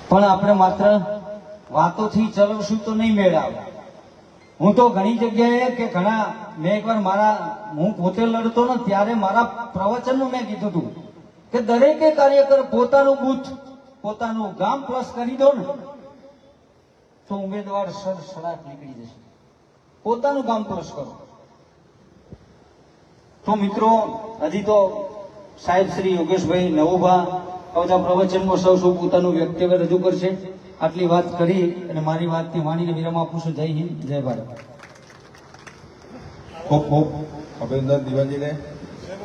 પણ આપણે માત્ર વાતોથી ચલવશું તો નહીં મેળ આવે. હું તો ઘણી જગ્યાએ કે ઘણા મેં એકવાર હું પોતે લડતો ને ત્યારે મારા પ્રવચનમાં મેં કીધું હતું કે દરેકે કાર્યકર પોતાનું બૂથ પોતાનું ગામ પ્લસ કરી દો ને તો ઉમેદવાર સડસડાટ નીકળી જશે. પોતાનું ગામ પ્લસ કરો. તો મિત્રો હજી તો સાહેબ શ્રી યોગેશભાઈ નવુભા બધા પ્રવચનમાં સૌ પોતાનું વ્યક્તિત્વ રજૂ કરશે. આટલી વાત કરી અને મારી વાતથી વાણીને વિરામ આપું છું. જય હિન્દ, જય ભારત. ખૂબ ખૂબ અભિનંદન દિવાનજીને.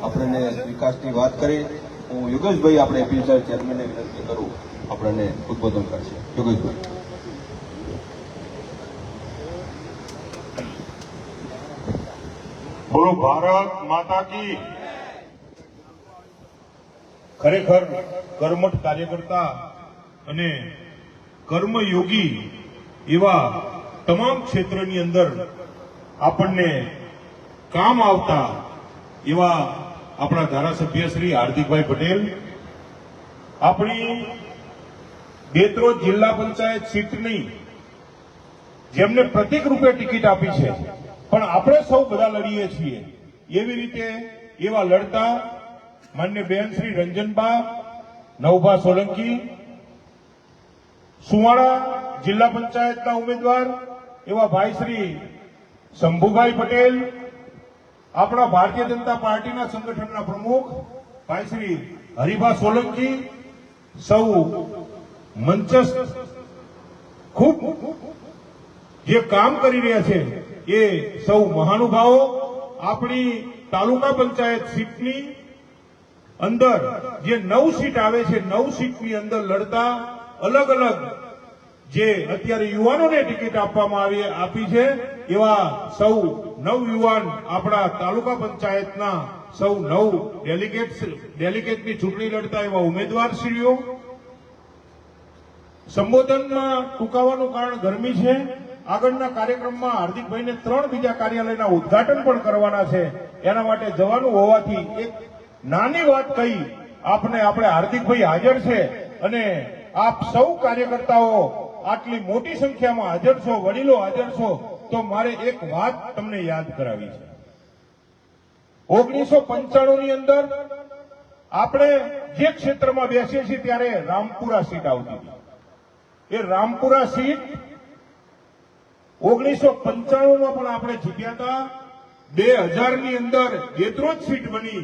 આપણને વિકાસની વાત કરી. હું યોગેશભાઈ આપણે એપીએમ સાહેબ ચેરમેનને વિનંતી કરું આપણને ઉદ્બોધન કરશે. યોગેશભાઈ. બોલો ભારત માતા કી. ખરેખર કર્મઠ કાર્યકર્તા અને કર્મયોગી એવા તમામ ક્ષેત્રની અંદર આપણને કામ આવતા એવા આપણા ધારાસભ્ય શ્રી હાર્દિકભાઈ પટેલ આપણી દેત્રોજ જિલ્લા પંચાયત સીટની જેમને પ્રતિક રૂપે ટિકિટ આપી છે પણ આપણે સૌ બધા લડીએ છીએ એવી રીતે એવા લડતા માન્ય બેન શ્રી રંજનબા નવભા સોલંકી, સુવાડા જિલ્લા પંચાયતના ઉમેદવાર એવા ભાઈ શ્રી શંભુભાઈ પટેલ, આપણા ભારતીય જનતા પાર્ટીના સંગઠનના પ્રમુખ ભાઈ શ્રી હરિભા સોલંકી, સૌ મંચસ્થ ખૂબ જે કામ કરી રહ્યા છે એ સૌ મહાનુભાવો આપણી તાલુકા પંચાયત સીટની અંદર જે 9 સીટ આવે છે 9 સીટની અંદર લડતા અલગ અલગ જે અત્યારે યુવાનોને ટિકિટ આપવામાં આપી છે એવા સૌ નવયુવાન આપણા તાલુકા પંચાયતના સૌ 9 ડેલિગેટની ચૂંટણી લડતા એવા ઉમેદવારશ્રીઓ. સંબોધનમાં ટૂંકાવાનું કારણ ગરમી છે. આગળના કાર્યક્રમમાં હાર્દિકભાઈને 3 બીજા કાર્યાલયના ઉદ્ઘાટન પણ કરવાના છે. એના માટે જવાનું હોવાથી એક નાની વાત કહી આપણે હાર્દિકભાઈ હાજર છે અને આપ સૌ કાર્યકર્તાઓ આટલી મોટી સંખ્યામાં હાજર છો, વડીલો હાજર છો, તો મારે એક વાત તમને યાદ કરાવી છે. 1995 ની અંદર આપણે જે ક્ષેત્રમાં બેસીએ છીએ ત્યારે રામપુરા સીટ આવતી હતી. એ રામપુરા સીટ 1995 માં પણ આપણે જીત્યા હતા. 2000 ની અંદર દેત્રોજ સીટ બની.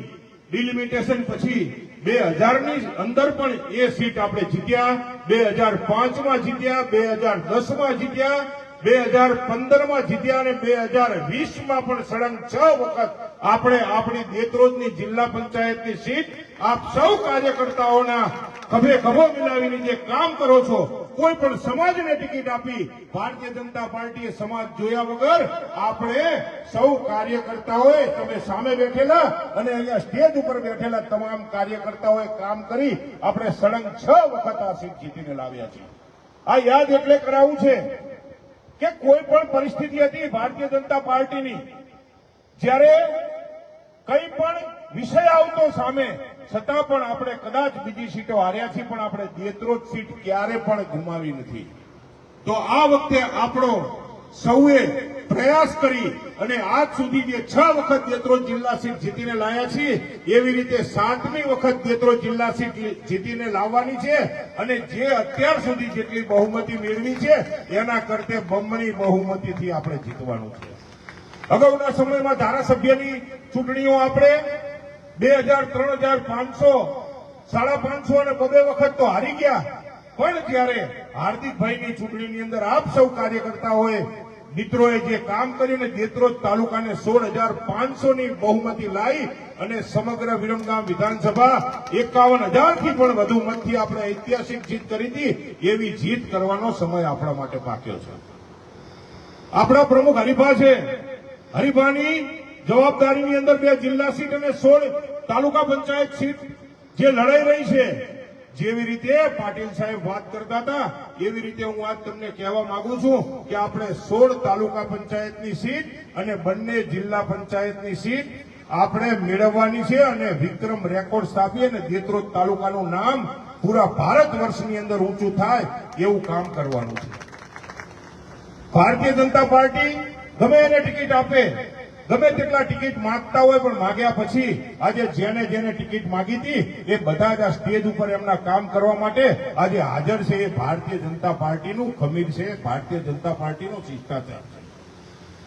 ડિલિમિટેશન પછી 2000 ની અંદર પણ એ સીટ આપણે જીત્યા. 2005 માં જીત્યા, 2010 માં જીત્યા, 2015 માં જીત્યા અને 2020 માં પણ સળંગ 6 વખત આપણે આપણી દેત્રોજની જિલ્લા પંચાયતની સીટ આપ સૌ કાર્યકર્તાઓના ખભે ખભો મિલાવીને જે કામ કરો છો, કોઈ પણ સમાજને ટિકિટ આપી ભારતીય જનતા પાર્ટીએ સમાજ જોયા વગર આપણે સૌ કાર્યકર્તાઓએ, તમે સામે બેઠેલા અને અહીંયા સ્ટેજ ઉપર બેઠેલા તમામ કાર્યકર્તાઓએ કામ કરી આપણે સળંગ 6 વખત આ સીટ જીતીને લાવ્યા છીએ. આ યાદ એટલે કરાવવું છે કે કોઈ પણ પરિસ્થિતિ હતી ભારતીય જનતા પાર્ટીની, જ્યારે કંઈ પણ વિષય આવતો સામે છતાં પણ આપણે કદાચ બીજી સીટો હાર્યા છીએ પણ આપણે દેત્રોજ સીટ ક્યારે પણ ગુમાવી નથી. તો આ વખતે આપણો સૌએ પ્રયાસ કરી અને આજ સુધી જે 6 વખત દેત્રોજ જિલ્લા સીટ જીતીને લાયા છીએ એવી રીતે 7મી વખત દેત્રોજ જિલ્લા સીટ જીતીને લાવવાની છે અને જે અત્યાર સુધી જેટલી બહુમતી મેળવી છે એના કરતે બમણી બહુમતીથી આપણે જીતવાનું છે. અગાઉના સમયમાં ધારાસભ્યની ચૂંટણીઓ આપણે 2000, 3000, 500, 550 અને 2 વખત તો હારી ગયા. પણ જ્યારે હાર્દિકભાઈની ચૂંટણીની અંદર આપ સૌ કાર્યકર્તાઓએ મિત્રોએ જે કામ કરીને દેત્રોજ તાલુકાને 16,500 ની બહુમતી લાવી અને સમગ્ર વિરમગામ વિધાનસભા 51,000 થી પણ વધુ મતથી આપણે ઐતિહાસિક જીત કરી હતી. એવી જીત કરવાનો સમય આપણા માટે પાક્યો છે. આપણા પ્રમુખ હરિભા છે. હરિભાની જવાબદારીની અંદર 2 જિલ્લા સીટ અને 16 તાલુકા પંચાયત સીટ જે લડાઈ રહી છે, જેવી રીતે પાટીલ સાહેબ વાત કરતા હતા એવી રીતે હું આજ તમને કહેવા માંગુ છું કે આપણે 16 તાલુકા પંચાયતની સીટ અને બંને જિલ્લા પંચાયતની સીટ આપણે મેળવવાની છે અને વિક્રમ રેકોર્ડ સ્થાપી અને દેત્રોજ તાલુકાનું નામ પૂરા ભારત વર્ષની અંદર ઊંચું થાય એવું કામ કરવાનું છે. ભારતીય જનતા પાર્ટી ગમે એને ટિકિટ આપે, ગમે તેટલા ટિકિટ માંગતા હોય, પણ માગ્યા પછી આજે જેને જેને ટિકિટ માંગી હતી એ બધા જ આ સ્ટેજ ઉપર એમના કામ કરવા માટે આજે હાજર છે. એ ભારતીય જનતા પાર્ટીનું ખમીર છે, ભારતીય જનતા પાર્ટીનો શિષ્ટાચાર છે.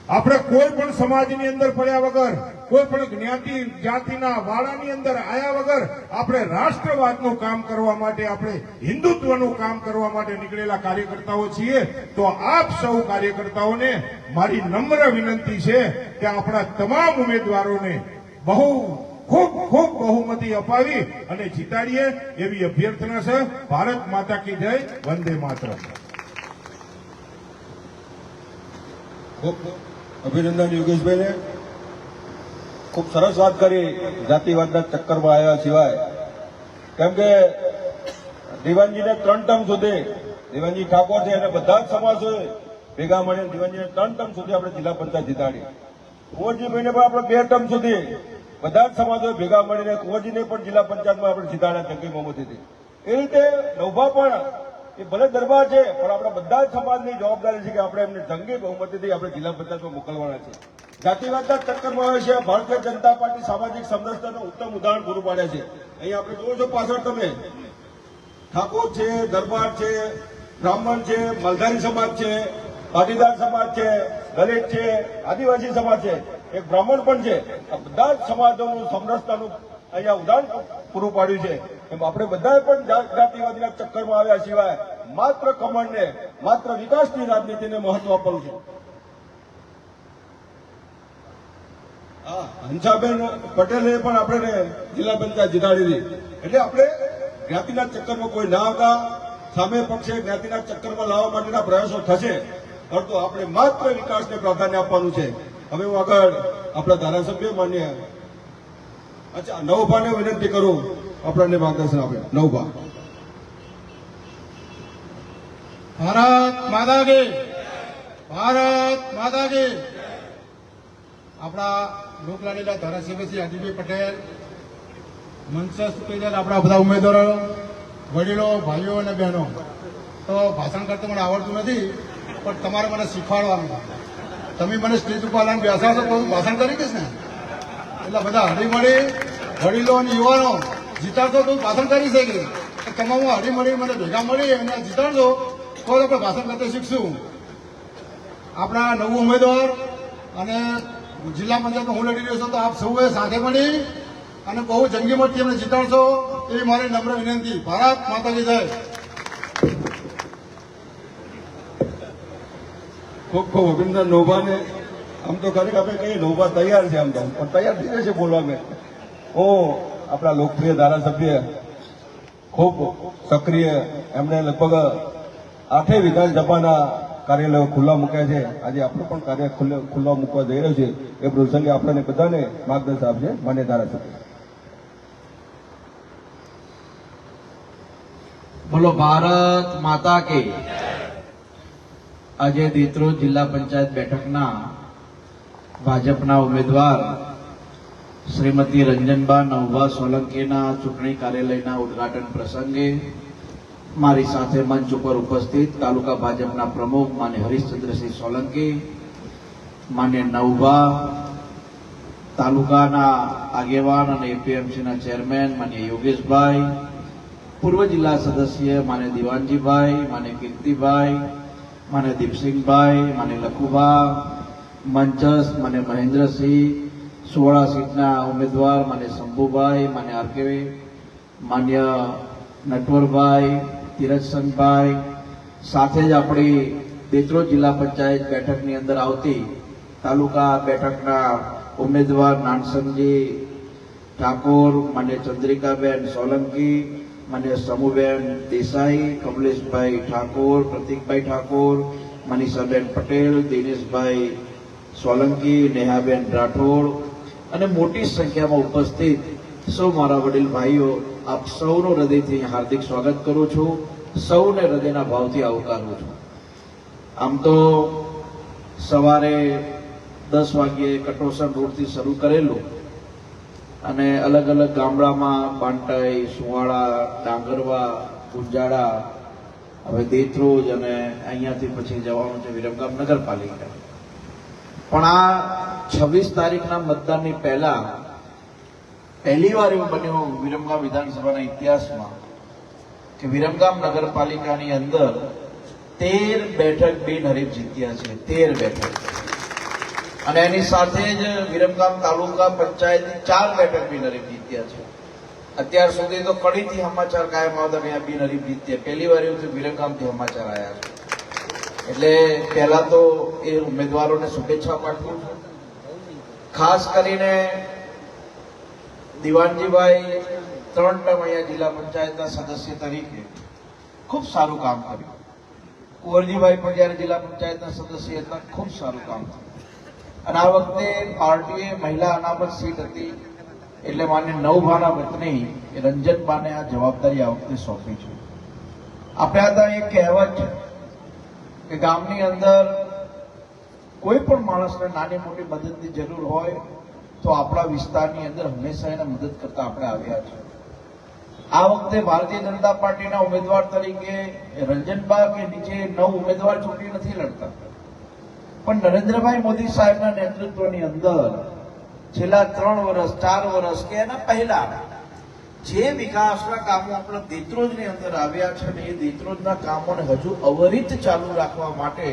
આપણે કોઈ પણ સમાજની અંદર પડ્યા વગર, કોઈ પણ જ્ઞાતિ જાતિના વાળાની અંદર આયા વગર આપણે રાષ્ટ્રવાદનું કામ કરવા માટે, આપણે હિન્દુત્વનું કામ કરવા માટે નીકળેલા કાર્યકર્તાઓ છીએ. તો આપ સૌ કાર્યકર્તાઓને મારી નમ્ર વિનંતી છે કે આપણા તમામ ઉમેદવારોને ખૂબ ખૂબ બહુમતી અપાવી અને જીતાડીએ એવી અભ્યર્થના છે. ભારત માતા કી જય, વંદે માતરમ. અભિનંદન યોગેશભાઈને. ખૂબ સરસ વાત કરી જાતિવાદના ચક્કરમાં આવ્યા સિવાય. કેમ કે દીવાનજીને 3 ટર્મ સુધી, દીવાનજી ઠાકોર છે અને બધા જ સમાજોએ ભેગા મળીને દીવાનજીને 3 ટર્મ સુધી આપણે જિલ્લા પંચાયત જીતાડી. કુંવરજીભાઈને પણ આપણે 2 ટર્મ સુધી બધા જ સમાજોએ ભેગા મળીને કુંવરજીને પણ જિલ્લા પંચાયતમાં આપણે જીતાડ્યા જંગી બહુમતીથી. એ રીતે નવભા પણ એ ભલે દરબાર છે, પણ આપણા બધા જ સમાજની જવાબદારી છે કે આપણે એમને જંગી બહુમતીથી આપણે જિલ્લા પંચાયતમાં મોકલવાના છે. જાતિવાદના ચક્કરમાં આવે છે. ભારતીય જનતા પાર્ટી સામાજિક સમરસતાનું ઉત્તમ ઉદાહરણ પૂરું પાડે છે. અહીં આપણે જોવો છો પાછળ તમે, ઠાકોર છે, દરબાર છે, બ્રાહ્મણ છે, માલધારી સમાજ છે, પાટીદાર સમાજ છે, દલિત છે, આદિવાસી સમાજ છે, એક બ્રાહ્મણ પણ છે. આ બધા જ સમાજોનું સમરસતાનું અહીંયા ઉદાહરણ પૂરું પાડ્યું છે. એમ આપણે બધાએ પણ જાતિવાદીના ચક્કરમાં આવ્યા સિવાય માત્ર કમળને, માત્ર વિકાસની રાજનીતિને મહત્વ આપવું છે. હંસાબેન પટેલે પણ આપણે જિલ્લા પંચાયત જીતાડી હતી. એટલે આપણે જ્ઞાતિના ચક્કરમાં કોઈ ના આવતા, સામે પક્ષે જ્ઞાતિના ચક્કરમાં લાવવા માટેના પ્રયાસો થશે, પરંતુ આપણે માત્ર વિકાસને પ્રાધાન્ય આપવાનું છે. હવે હું આગળ આપણા ધારાસભ્ય માન્ય નવભાને વિનંતી કરું, આપણને માર્ગદર્શન આપે. નવભા. ભારત માતા કી, ભારત માતા કી. આપણા લોકલાડીલા ધારાસભ્ય શ્રી આદિભાઈ પટેલ, મંચસ્થ પેજલ આપણા બધા ઉમેદવારો, વડીલો, ભાઈઓ અને બહેનો, તો ભાષણ કરતું મને આવડતું નથી, પણ તમારે મને શીખવાડવાનું. તમે મને સ્ટેજ ઉપર લાવીને બેસાડો તો હું ભાષણ કરી દઈશ ને. એટલે બધા હળીમળી વડીલો અને યુવાનો જીતાડશો તો ભાષણ કરી શકીશ. તમામ હળીમળી મને ભેગા મળી અને જીતાડશો તો આપણે ભાષણ કરતા શીખશું. આપણા નવું ઉમેદવાર અને જિલ્લા પંચાયતમાં હું લડી રહ્યો છું, તો આપ સૌએ સાથે મળી અને બહુ જંગી મતથી અમને જીતાડશો એવી મારી નમ્ર વિનંતી. ભારત માતા કી જય. ખૂબ ખૂબ અભિનંદન નોભાને. આમ તો ખરેખર આપણે કહીએ નોભા તૈયાર છે, આમ તો પણ તૈયાર થઈ જશે બોલવા. મેં આપણા લોકપ્રિય ધારાસભ્ય ખૂબ સક્રિય, એમણે લગભગ 8 વિધાનસભાના કાર્યાલયો ખુલ્લા મૂક્યા છે. આજે આપણું પણ કાર્ય ખુલ્લા મૂકવા જઈ રહ્યું છે. એ પ્રસંગે આપણને બધાને માર્ગદર્શન આપશે માન્ય ધારાસભ્ય. બોલો ભારત માતા કે. આજે દેત્રોજ જિલ્લા પંચાયત બેઠકના ભાજપના ઉમેદવાર શ્રીમતી રંજનબા નવભા સોલંકીના ચૂંટણી કાર્યાલયના ઉદઘાટન પ્રસંગે મારી સાથે મંચ ઉપર ઉપસ્થિત તાલુકા ભાજપના પ્રમુખ માન્ય હરીશચંદ્રસિંહ સોલંકી, માન્ય નવભા તાલુકાના આગેવાન અને એપીએમસીના ચેરમેન માન્ય યોગેશભાઈ, પૂર્વ જિલ્લા સદસ્ય માન્ય દિવાનજીભાઈ, માન્ય કીર્તિભાઈ, માન્ય દીપસિંહભાઈ, માન્ય લખુભા, મંચસ્થ માન્ય મહેન્દ્રસિંહ, 16 સીટના ઉમેદવાર માન્ય શંભુભાઈ, માન્ય આરકે, માન્ય નટવરભાઈ, તિરજસંગભાઈ, સાથે જ આપણી દેત્રોજ જિલ્લા પંચાયત બેઠકની અંદર આવતી તાલુકા બેઠકના ઉમેદવાર નાનસંગજી ઠાકોર, માન્ય ચંદ્રિકાબેન સોલંકી, માન્ય સમુબેન દેસાઈ, કમલેશભાઈ ઠાકોર, પ્રતિકભાઈ ઠાકોર, મનીષાબેન પટેલ, દિનેશભાઈ સોલંકી, નેહાબેન રાઠોડ અને મોટી સંખ્યામાં ઉપસ્થિત સૌ મારા વડીલ ભાઈઓ, આપ સૌનું હૃદયથી હાર્દિક સ્વાગત કરું છું. સૌને હૃદયના ભાવથી આવકારું છું. આમ તો સવારે 10 વાગ્યે કટોસણ રોડથી શરૂ કરેલું અને અલગ અલગ ગામડામાં પાંટાઈ, સુવાળા, ડાંગરવા, ગુંજાળા, હવે દેત્રોજ અને અહીંયાથી પછી જવાનું છે વિરમગામ નગરપાલિકા. પણ આ 26 તારીખના મતદાનની પહેલા પહેલી વાર એવું બન્યું વિરમગામ વિધાનસભાના ઇતિહાસમાં કે વિરમગામ નગરપાલિકાની અંદર 13 બેઠક બિનહરીફ જીત્યા છે. 13 બેઠક. અને એની સાથે જ વિરમગામ તાલુકા પંચાયતની 4 બેઠક બિનહરીફ જીત્યા છે. અત્યાર સુધી તો કડીથી સમાચાર કાયમ આવતા કે બિનહરીફ જીત્યા. પહેલી વાર એવું વિરમગામથી સમાચાર આવ્યા છે. એટલે પહેલા તો એ ઉમેદવારોને શુભેચ્છા પાઠવું છું. ખાસ કરીને દિવાનજીભાઈ 3 ટર્મ અહીંયા જિલ્લા પંચાયતના સદસ્ય તરીકે ખૂબ સારું કામ કર્યું. કુંવરજીભાઈ પણ જયારે જિલ્લા પંચાયતના સદસ્ય હતા ખૂબ સારું કામ કર્યું. અને આ વખતે પાર્ટીએ મહિલા અનામત સીટ હતી એટલે માન્ય નવભાના પત્ની રંજનબાને આ જવાબદારી આ વખતે સોંપી છે. આપણે આ ત્યાં એક કહેવત છે કે ગામની અંદર કોઈ પણ માણસને નાની મોટી મદદની જરૂર હોય તો આપણા વિસ્તારની અંદર હંમેશા એને મદદ કરતા આપણે આવ્યા છે. આ વખતે ભારતીય જનતા પાર્ટીના ઉમેદવાર તરીકે રંજનબા કે નીચે 9 ઉમેદવાર ચૂંટણી નથી લડતા, પણ નરેન્દ્રભાઈ મોદી સાહેબના નેતૃત્વની અંદર છેલ્લા 3 વર્ષ 4 વર્ષ કે એના પહેલા જે વિકાસના કામો આપણા દેત્રોજની અંદર આવ્યા છે ને એ દેત્રોજના કામોને હજુ અવિરત ચાલુ રાખવા માટે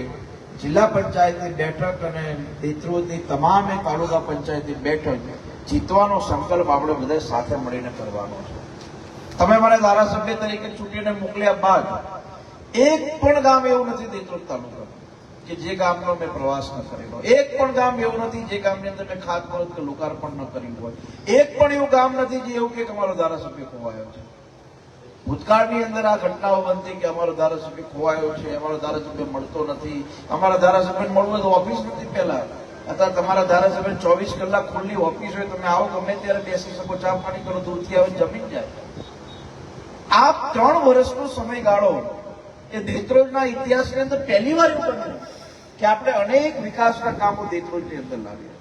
જિલ્લા પંચાયતની બેઠક અને દેત્રોજની તમામ તાલુકા પંચાયતની બેઠક જીતવાનો સંકલ્પ આપણે બધા સાથે મળીને કરવાનો છે. તમે મને ધારાસભ્ય તરીકે ચૂંટીને મોકલ્યા બાદ એક પણ ગામ એવું નથી દેત્રોજ તાલુકા કે જે ગામનો મેં પ્રવાસ ન કરેલો. એક પણ ગામ એવું નથી જે ગામની અંદર મેં ખાતમુહૂર્ત કે લોકાર્પણ ન કર્યું હોય. એક પણ એવું ગામ નથી જે એવું કે અમારો ધારાસભ્ય ખોવાયો છે. ભૂતકાળની અંદર આ ઘટનાઓ બનતી કે અમારો ધારાસભ્ય ખોવાયો છે, અમારો ધારાસભ્ય મળતો નથી, અમારા ધારાસભ્યને મળવું તો ઓફિસ નથી પહેલા. અત્યારે તમારા ધારાસભ્ય 24 કલાક ખુલ્લી ઓફિસ હોય, તમે આવો ગમે ત્યારે બેસી શકો, ચા પાણી કરો, દૂરથી આવે જમીન જાય. આ 3 વર્ષનો સમયગાળો એ દેત્રોજના ઇતિહાસની અંદર પહેલી વાર એવું બન્યું કે આપણે અનેક વિકાસના કામો દેત્રોજની અંદર લાવ્યા.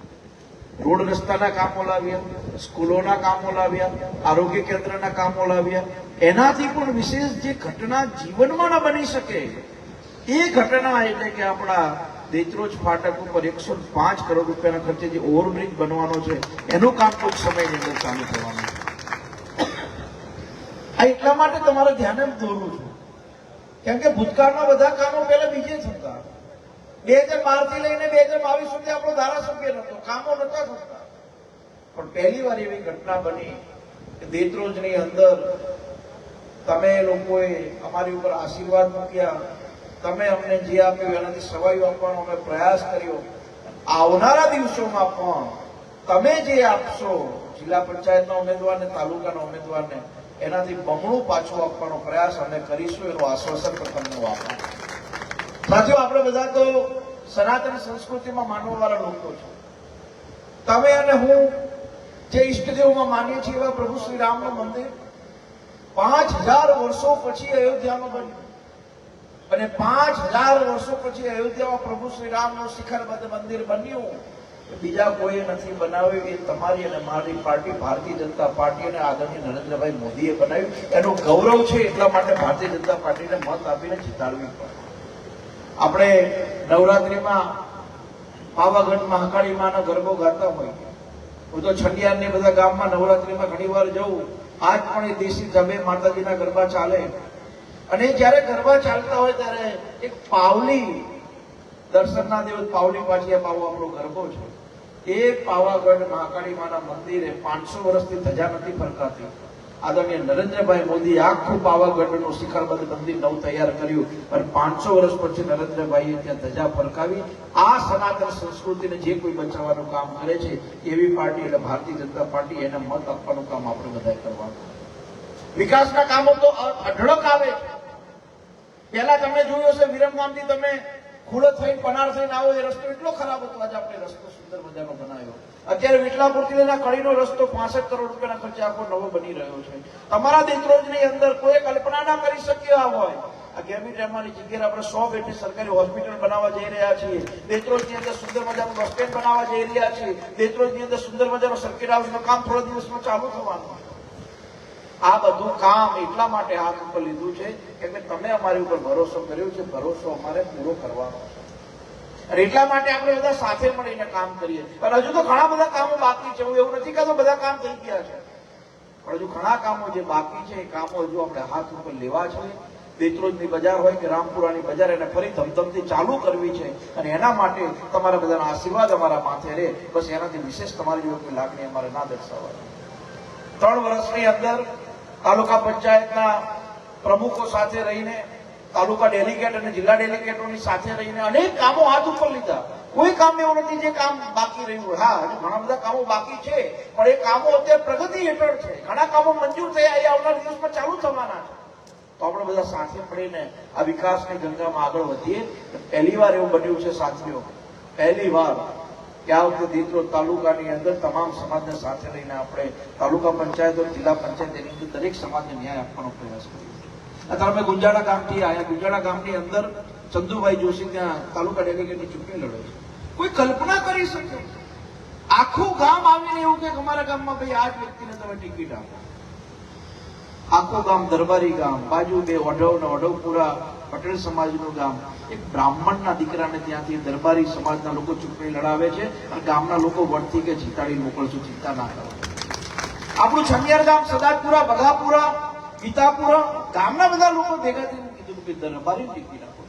રોડ રસ્તાના કામો લાવ્યા, સ્કૂલોના કામો લાવ્યા, આરોગ્ય કેન્દ્રના કામો લાવ્યા. એનાથી પણ વિશેષ જે ઘટના જીવનમાં ન બની શકે એ ઘટના એટલે કે આપણા દેત્રોજ ફાટક ઉપર 105 કરોડ રૂપિયાના ખર્ચે જે ઓવરબ્રિજ બનવાનો છે એનું કામ ટૂંક સમયની અંદર ચાલુ થવાનું છે. આ એટલા માટે તમારે ધ્યાને દોરું છું કેમ કે ભૂતકાળના બધા કામો પહેલા બીજે થતા. 2012 થી લઈને 2022 સુધી આપણો ધારાસભ્ય નતો, કામો નતા થતા. પણ પહેલી વાર એવી ઘટના બની કે દેત્રોજની અંદર તમે લોકોએ અમારી ઉપર આશીર્વાદ મૂક્યા, તમે અમને જે આપ્યું એનાથી સવાયું આપવાનો અમે પ્રયાસ કર્યો. આવનારા દિવસોમાં પણ તમે જે આપશો જિલ્લા પંચાયતના ઉમેદવારને, તાલુકાના ઉમેદવારને, એનાથી બમણું પાછું આપવાનો પ્રયાસ અમે કરીશું એનું આશ્વાસન પણ તમને આપવાનું. સાથીઓ, આપણે બધા તો સનાતન સંસ્કૃતિમાં માનવાવાળા લોકો છે. તમે અને હું જે ઈષ્ટદેવમાં માનીએ છીએ એવા પ્રભુ શ્રી રામનું મંદિર 5000 વર્ષો પછી અયોધ્યામાં બન્યું અને 5000 વર્ષો પછી અયોધ્યામાં પ્રભુ શ્રી રામનું શિખરબદ્ધ મંદિર બન્યું. બીજા કોઈએ નથી બનાવ્યું, એ તમારી અને મારી પાર્ટી ભારતીય જનતા પાર્ટી અને આદરણીય નરેન્દ્રભાઈ મોદીએ બનાવ્યું. એનું ગૌરવ છે, એટલા માટે ભારતીય જનતા પાર્ટીને મત આપીને જીતાડવી પડે. આપણે નવરાત્રીમાં પાવાગઢ મહાકાળી માનો ગરબો ગાતા હોય. હું તો છંડિયારની બધા ગામમાં નવરાત્રીમાં ઘણી વાર જઉં. આજ પણ એ દેશી ઢબે માતાજીના ગરબા ચાલે અને જયારે ગરબા ચાલતા હોય ત્યારે એક પાવલી દર્શનના દેવ પાવલી પાછી પાવો આપણો ગરબો છે. એ પાવાગઢ મહાકાળી માના મંદિરે 500 વર્ષથી ધજા નથી ફરકાતી. આદરણીય નરેન્દ્રભાઈ મોદી આખું પાવાગઢનું શિખરબદ્ધ મંદિર નવું તૈયાર કર્યું અને 500 વર્ષ પછી નરેન્દ્રભાઈએ ત્યાં ધજા ફરકાવી. આ સનાતન સંસ્કૃતિને જે કોઈ બચાવવાનું કામ કરે છે એવી પાર્ટી એટલે ભારતીય જનતા પાર્ટી, એને મત આપવાનું કામ આપણે બધાએ કરવાનું. વિકાસના કામો તો અઢળક આવે છે. પહેલા તમે જોયું હશે વિરમગામથી તમે ખુડત થઈને પનાર થઈને આવો એ રસ્તો એટલો ખરાબ હતો. આજે આપણે રસ્તો સુંદર મજાનો બનાવ્યો. અત્યારે વિઠલાપુરથી લઈને કડીનો રસ્તો 65 કરોડ રૂપિયાના ખર્ચે આખો નવો બની રહ્યો છે. તમારા દેત્રોજની અંદર કોઈ કલ્પના ના કરી શક્યા હોય આ ગેમિટ રહેવાની જગ્યાએ આપણે 100 બેડની સરકારી હોસ્પિટલ બનાવવા જઈ રહ્યા છીએ. દેત્રોજની અંદર સુંદર મજાનું બસ સ્ટેન્ડ બનાવવા જઈ રહ્યા છીએ. દેત્રોજની અંદર સુંદર મજાનો સર્કિટ હાઉસનું કામ થોડા દિવસમાં ચાલુ થવાનું. આ બધું કામ એટલા માટે હાથ ઉપર લીધું છે કે તમે અમારી ઉપર ભરોસો કર્યો છે, ભરોસો અમારે પૂરો કરવાનો છે. અને એટલા માટે આપણે બધા સાથે મળીને કામ કરીએ. પણ હજુ તો ઘણા બધા કામો બાકી છે. હું એવું નથી કહેતો બધા કામ થઈ ગયા છે, પણ હજુ ઘણા કામો જે બાકી છે એ કામો હજુ આપણે હાથ ઉપર લેવા છે. દેત્રોજની બજાર હોય કે રામપુરાની બજાર, એને ફરી ધમધમથી ચાલુ કરવી છે. અને એના માટે તમારા બધાના આશીર્વાદ અમારા માથે રહે, બસ એનાથી વિશેષ તમારી જેવી કોઈ લાગણી અમારે ના દર્શાવવાની. 3 વર્ષની અંદર તાલુકા પંચાયતના પ્રમુખો સાથે રહીને, તાલુકા ડેલિગેટ અને જિલ્લા ડેલિગેટોની સાથે રહીને અનેક કામો હાથ ઉપર લીધા. કોઈ કામ એવું નથી જે કામ બાકી રહ્યું હોય. હા, હજુ ઘણા બધા કામો બાકી છે, પણ એ કામો અત્યારે પ્રગતિ હેઠળ છે. ઘણા કામો મંજૂર થયા, એ આવનાર દિવસમાં ચાલુ થવાના છે. તો આપણે બધા સાથે મળીને આ વિકાસની ગંગામાં આગળ વધીએ. પહેલી વાર એવું બન્યું છે સાથીઓ, પહેલી વાર કે આ વખતે દેત્રોજ તાલુકાની અંદર તમામ સમાજને સાથે લઈને આપણે તાલુકા પંચાયત અને જિલ્લા પંચાયત એની અંદર દરેક સમાજને ન્યાય આપવાનો પ્રયાસ કરીએ. અત્યારે અમે ગુંજાળા ગામથી આવ્યા. ગુંજાળા ગામની અંદર ચંદુભાઈ જોશી ત્યાં તાલુકા ડેલિગેટની ચૂંટણી લડે છે. કોઈ કલ્પના કરી શકે? આખું ગામ આવીને એવું કે અમારા ગામમાં ભાઈ આ જ વ્યક્તિને તમે ટિકિટ આપો. આખું ગામ, દરબારી ગામ, બાજુ બે ઓઢવ ને ઓઢવપુરા પટેલ સમાજનું ગામ, એક બ્રાહ્મણના દીકરાને ત્યાંથી દરબારી સમાજના લોકો ચૂંટણી લડાવે છે અને ગામના લોકો વળથી કે જીતાડી મોકલશું, ચિંતા ના કરો. આપણું છનિયાર ગામ, સદાતપુરા, બઘાપુરા, ગીતાપુરા ગામના બધા લોકો ભેગા થઈને કીધું કે દરબારી ટિકિટ આપો.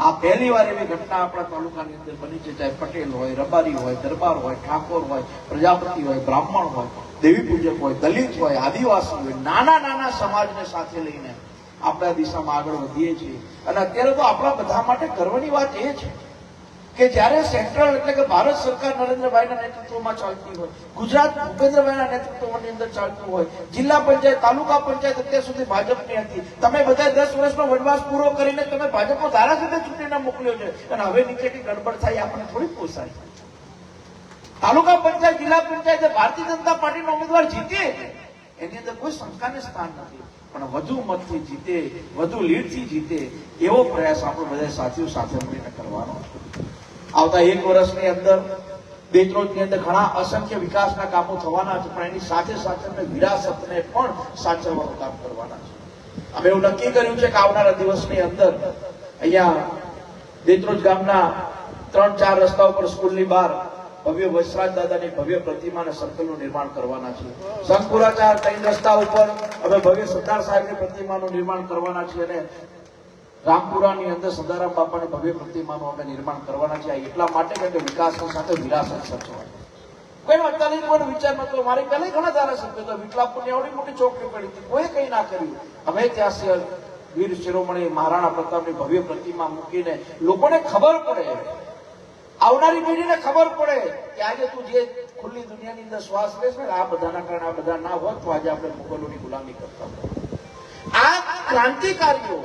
આ પહેલી વાર એવી ઘટના આપણા તાલુકાની અંદર બની છે. ચાહે પટેલ હોય, રબારી હોય, દરબાર હોય, ઠાકોર હોય, પ્રજાપતિ હોય, બ્રાહ્મણ હોય, દેવી પૂજક હોય, દલિત હોય, આદિવાસી હોય, નાના નાના સમાજને સાથે લઈને આપણે આ દિશામાં આગળ વધીએ છીએ. અને અત્યારે તો આપણા બધા માટે ગર્વની વાત એ છે કે જ્યારે સેન્ટ્રલ એટલે કે ભારત સરકાર નરેન્દ્રભાઈના નેતૃત્વમાં ચાલતી હોય, ગુજરાત ભૂપેન્દ્રભાઈના નેતૃત્વની અંદર ચાલતું હોય, જિલ્લા પંચાયત, તાલુકા પંચાયત અત્યાર સુધી ભાજપની હતી. તમે બધા 10 વર્ષનો વનવાસ પૂરો કરીને તમે ભાજપનો ધારાસભ્ય ચૂંટીને મોકલ્યો છે, અને હવે નીચેથી ગડબડ થાય આપણને થોડી પોસાય. તાલુકા પંચાયત, જિલ્લા પંચાયત ભારતીય જનતા પાર્ટીનો ઉમેદવાર જીતે એની અંદર કોઈ શંકાને સ્થાન નથી, પણ વધુ મતથી જીતે, વધુ લીડથી જીતે એવો પ્રયાસ આપણે બધા સાથીઓ સાથે મળીને કરવાનો છે. આવતા 1 વર્ષની અંદર દેત્રોજની અંદર ઘણા અસંખ્ય વિકાસના કામો થવાના છે, પણ એની સાથે સાથે અમે વિરાસતને પણ સાચવવાનું કામ કરવાના છે. અમે એવું નક્કી કર્યું છે કે આવનારા દિવસની અંદર અહીંયા દેત્રોજ ગામના 3-4 રસ્તા ઉપર સ્કૂલની બહાર ભવ્ય વસરાજ દાદાની ભવ્ય પ્રતિમા અને સર્કલનું નિર્માણ કરવાના છે. સંકપુરા 4-3 રસ્તા ઉપર અમે ભવ્ય સરદાર સાહેબની પ્રતિમાનું નિર્માણ કરવાના છીએ, અને રામપુરાની અંદર સદારામ બાપાની ભવ્ય પ્રતિમાનું અમે નિર્માણ કરવાના છે. એટલા માટે કે વિકાસની સાથે વિરાસત સચવાય. કોઈનો અત્યારે કોઈ વિચાર નતો. મારી પહેલા ઘણા ધારાસભ્યો હતા, વિકલાપુરની આવડી મોટી ચોકડી પડી હતી, કોઈ કઈ ના કર્યું. હવે ત્યાં વીર શિરોમણી મહારાણા પ્રતાપની ભવ્ય પ્રતિમા મૂકીને લોકોને ખબર પડે, આવનારી પેઢીને ખબર પડે કે આજે તું જે ખુલ્લી દુનિયાની અંદર શ્વાસ લેશ ને, આ બધાના કારણે આ બધા ના હોત તો આજે આપણે મુગલોની ગુલામી કરતા હોત. આ ક્રાંતિકારીઓ,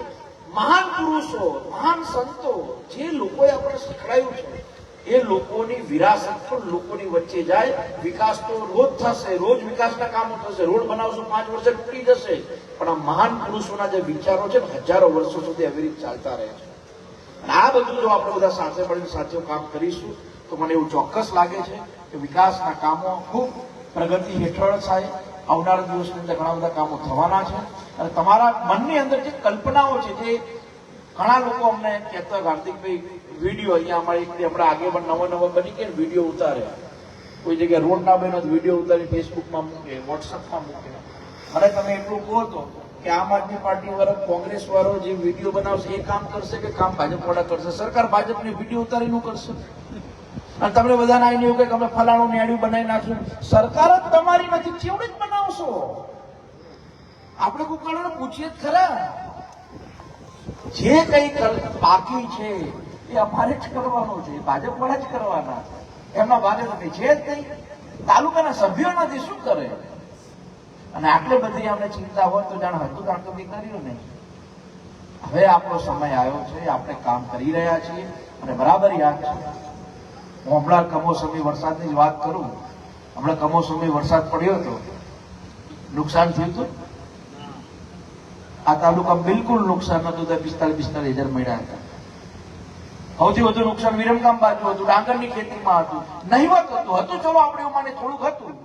મહાન પુરુષો, મહાન સંતો, જે લોકોએ આપણે શીખવાડ્યું છે એ લોકોની વિરાસત પણ લોકોની વચ્ચે જાય. વિકાસ તો રોજ થશે, રોજ વિકાસના કામો થશે. રોડ બનાવશું 5 વર્ષે તૂટી જશે, પણ આ મહાન પુરુષોના જે વિચારો છે હજારો વર્ષો સુધી એવી રીતે ચાલતા રહે છે. આ બધું જો આપણે બધા સાથે મળીને સાથીઓ કામ કરીશું તો મને એવું ચોક્કસ લાગે છે કે વિકાસના કામો ખૂબ પ્રગતિ હેઠળ થાય. આવનારા દિવસની અંદર ઘણા બધા કામો થવાના છે, અને તમારા મનની અંદર જે કલ્પનાઓ છે, જે ઘણા લોકો અમને કહેતા હાર્દિકભાઈ વિડીયો અહીંયા અમારે હમણાં આગે પણ નવો બની કે વિડીયો ઉતારે, કોઈ જગ્યાએ રોડ ના બન્યો તો વિડીયો ઉતારી ફેસબુકમાં મૂકે, વોટ્સઅપમાં મૂકે. મને તમે એટલું કહો તો કે આમ આદમી પાર્ટી વાળો, કોંગ્રેસ વાળો જે વિડીયો બનાવશે એ કામ કરશે કે કામ ભાજપ વાળા કરશે? સરકાર ભાજપની વિડીયો ઉતારીનું કરશે, અને તમને બધાને આવીને એવું કે અમે ફલાણું ન્યાડ્યું બનાવી નાખ્યું. સરકાર જ તમારી નથી, કેવડી જ બનાવશો? આપણે કોઈ કારણે પૂછીએ જ ખરા. જે કઈ બાકી છે એ અમારે જ કરવાનું છે, ભાજપ વાળા જ કરવાના છે, એમના ભાગે નથી. છે જ નહીં, તાલુકાના સભ્યો નથી, શું કરે? અને આટલી બધી અમને ચિંતા હોય તો જાણ હતું જાણ તો દીકરીઓ નહીં. હવે આપણો સમય આવ્યો છે, આપણે કામ કરી રહ્યા છીએ, અને બરાબર યાદ છે, હું હમણાં કમોસમી વરસાદની જ વાત કરું. હમણાં કમોસમી વરસાદ પડ્યો હતો, નુકસાન થયું હતું. આ તાલુકા બિલકુલ નુકસાન નતું, તો 45,000 મળ્યા હતા. સૌથી વધુ નુકસાન વિરમગામ બાજુ હતું, ડાંગરની ખેતીમાં હતું, નહીવત હતું. ચલો આપણે એવું માને થોડુંક હતું,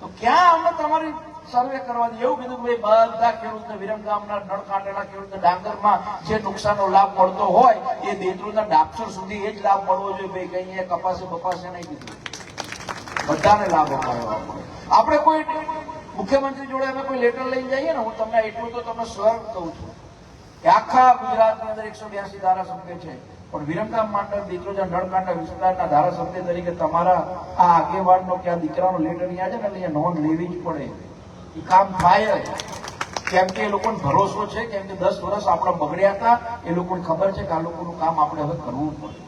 તો ક્યાં અમને તમારી સર્વે કરવા દે? એવું કીધું કે ભાઈ બધા ખેડૂતને વિરમગામના નળકાંઠાના ખેડૂતને ડાંગરમાં જે નુકસાનનો લાભ મળતો હોય એ દેત્રુના ડાપસર સુધી એ જ લાભ મળવો જોઈએ. ભાઈ કઈ અહીંયા કપાસે બપાસે નહીં કીધું, બધાને લાભ અપાવવા પડે. આપણે કોઈ મુખ્યમંત્રી જોડે અમે કોઈ લેટર લઈને જઈએ ને, હું તમને એટલું તો તમને સ્વર કહું છું કે આખા ગુજરાતની અંદર 182 ધારાસભ્ય છે, પણ વિરમગામ માંડલ દેત્રોજા નળકાંઠા વિસ્તારના ધારાસભ્ય તરીકે તમારા આ આગેવાનનો કે આ દીકરાનો લેટર અહીંયા છે ને, એટલે અહીંયા નોંધ લેવી જ પડે. એ કામ થાય જ, કેમ કે એ લોકોને ભરોસો છે, કેમ કે 10 વર્ષ આપણા બગડ્યા હતા. એ લોકોને ખબર છે કે આ લોકોનું કામ આપણે હવે કરવું પડે,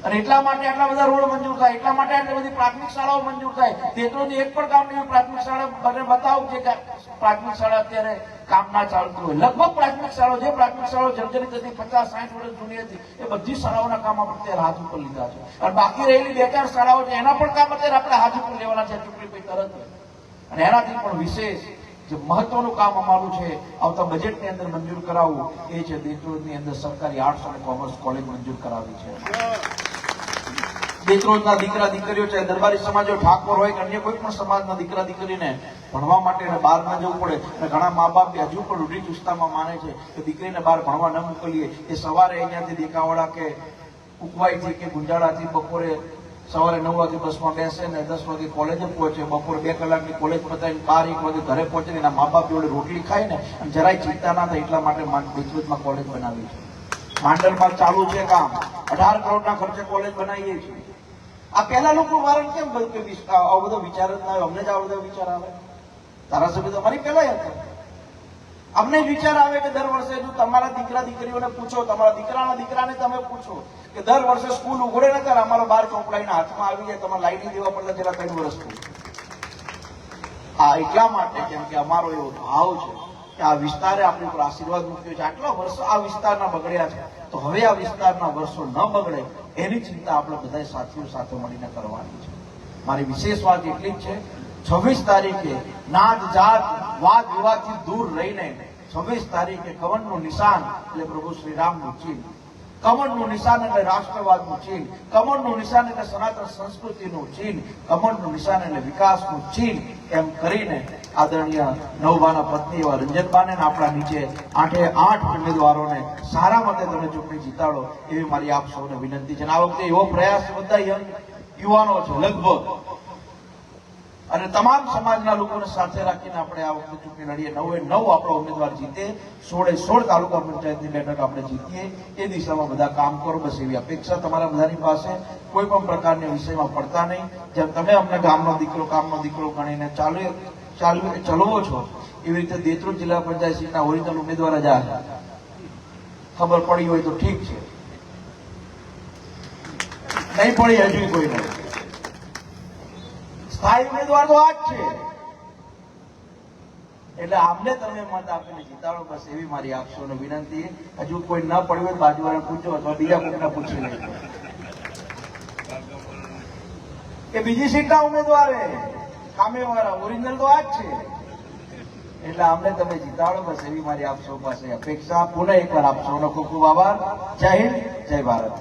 અને એટલા માટે આટલા બધા રોડ મંજૂર થાય, એટલા માટે આટલી બધી પ્રાથમિક શાળાઓ મંજૂર થાય. તેત્રોની એક પણ કામ નહીં પ્રાથમિક શાળા મને બતાવું કે પ્રાથમિક શાળા અત્યારે કામ ના ચાલતું હોય. લગભગ પ્રાથમિક શાળાઓ જે પ્રાથમિક શાળાઓ જર્જરિત હતી, 50-60 વર્ષ જૂની હતી, એ બધી શાળાઓના કામ આપણે અત્યારે હાથ ઉપર લીધા છે. અને બાકી રહેલી 2-4 શાળાઓ છે એના પણ કામ અત્યારે આપણે હાથ ઉપર લેવાના છે ચૂંટણી પછી તરત. અને એનાથી પણ વિશેષ જે મહત્વનું કામ અમારું છે આવતા બજેટની અંદર મંજૂર કરાવવું, એ છે દેત્રોજની અંદર સરકારી આર્ટ્સ અને કોમર્સ કોલેજ મંજૂર કરાવી છે. દેત્રોજના દીકરા દીકરીઓ છે, દરબારી સમાજ હોય, ઠાકોર હોય કે અન્ય કોઈ પણ સમાજના દીકરા દીકરીને ભણવા માટે બહાર ના જવું પડે. અને ઘણા મા બાપ હજુ પણ રૂઢિ ચુસ્તામાં માને છે કે દીકરીને બહાર ભણવા ન મોકલીએ. એ સવારે અહીંયાથી દેકાવાડા કે કુકવાઈથી કે ગુંજાળાથી બપોરે સવારે 9 વાગે બસમાં બેસે ને 10 વાગે કોલેજે પહોંચે, બપોરે 2 કલાકની કોલેજ પતાવીને 12-1 વાગે ઘરે પહોંચે ને એના મા બાપ જોડે રોટલી ખાય ને અને જરાય ચિંતા ના થાય એટલા માટે દેત્રોજમાં કોલેજ બનાવી છે. માંડલમાં ચાલુ છે કામ, 18 કરોડના ખર્ચે કોલેજ બનાવીએ છીએ. આ પહેલા લોકો વારણ કેમ આવો બધો વિચાર જ ના આવે? અમને જ આવો બધો વિચાર આવે? ધારાસભ્ય તો અમારી પહેલા હતા. અમને જ વિચાર આવે કે દર વર્ષે જો તમારા દીકરા દીકરીઓને પૂછો, તમારા દીકરાના દીકરાને તમે પૂછો કે દર વર્ષે સ્કૂલ ઉઘડે ન કરે, અમારો 12 ચોપડાઈના હાથમાં આવી જાય, તમારે લાઈની દેવા પડે જેટલા 3 વર્ષ સ્કૂલ. આ એટલા માટે કેમ કે અમારો એવો ભાવ છે કે આ વિસ્તારે આપણી ઉપર આશીર્વાદ મૂક્યો છે. આટલા વર્ષો આ વિસ્તારના બગડ્યા છે, તો હવે આ વિસ્તારના વર્ષો ન બગડે એની ચિંતા આપણે બધા સાથીઓ સાથે મળીને કરવાની છે. મારી વિશેષ વાત એટલી જ છે, 26 તારીખે નાત જાત વાદ વિવાદથી દૂર રહીને 26 તારીખે કમળનું નિશાન એટલે પ્રભુ શ્રી રામનું ચિહ્ન, કમળનું નિશાન એટલે રાષ્ટ્રવાદનું ચિહ્ન, કમળનું નિશાન એટલે સનાતન સંસ્કૃતિનું ચિહ્ન, કમળનું નિશાન એટલે વિકાસનું ચિહ્ન, એમ કરીને આદરણીય નવભાના પત્ની એવા રંજનબાને આપણા નીચે 8 ઉમેદવારોને સારા મતે તમે ચૂંટણી જીતાડો એવી મારી આપ સૌને વિનંતી છે. અને આ વખતે એવો પ્રયાસ બધા યુવાનો છે લગભગ, અને તમામ સમાજના લોકોને સાથે રાખીને આપણે આ વખતે ચૂંટણી લડીએ. 9 આપણો ઉમેદવાર જીતે, 16 તાલુકા પંચાયતની બેઠક આપણે જીતીએ, એ દિશામાં બધા કામ કરો, બસ એવી અપેક્ષા તમારા બધાની પાસે. કોઈ પણ પ્રકારની વિષયમાં પડતા નહીં. જેમ તમે અમને ગામનો દીકરો કામનો દીકરો ગણીને ચલવો છો, એવી રીતે દેત્રોજ જિલ્લા પંચાયત સીટના ઓરિજિનલ ઉમેદવાર જ આ ખબર પડી હોય તો ઠીક છે, નહીં પડી હજુ કોઈ નહીં. સ્થાયી ઉમેદવાર તો આ જ છે, એટલે આમને તમે મત આપીને જીતાડો, બસ એવી મારી આપ સૌને વિનંતી. હજુ કોઈ ન પડ્યું હોય બાજુવાળાને પૂછો અથવા બીજા કોઈને પૂછી લેજો કે બીજી સીટના ઉમેદવાર સામેવાળા ઓરિજિનલ તો આ જ છે, એટલે આમને તમે જીતાડો, બસ એવી મારી આપ સૌ પાસે અપેક્ષા. પુનઃ એકવાર આપ સૌનો ખૂબ ખૂબ આભાર. જય હિન્દ, જય ભારત.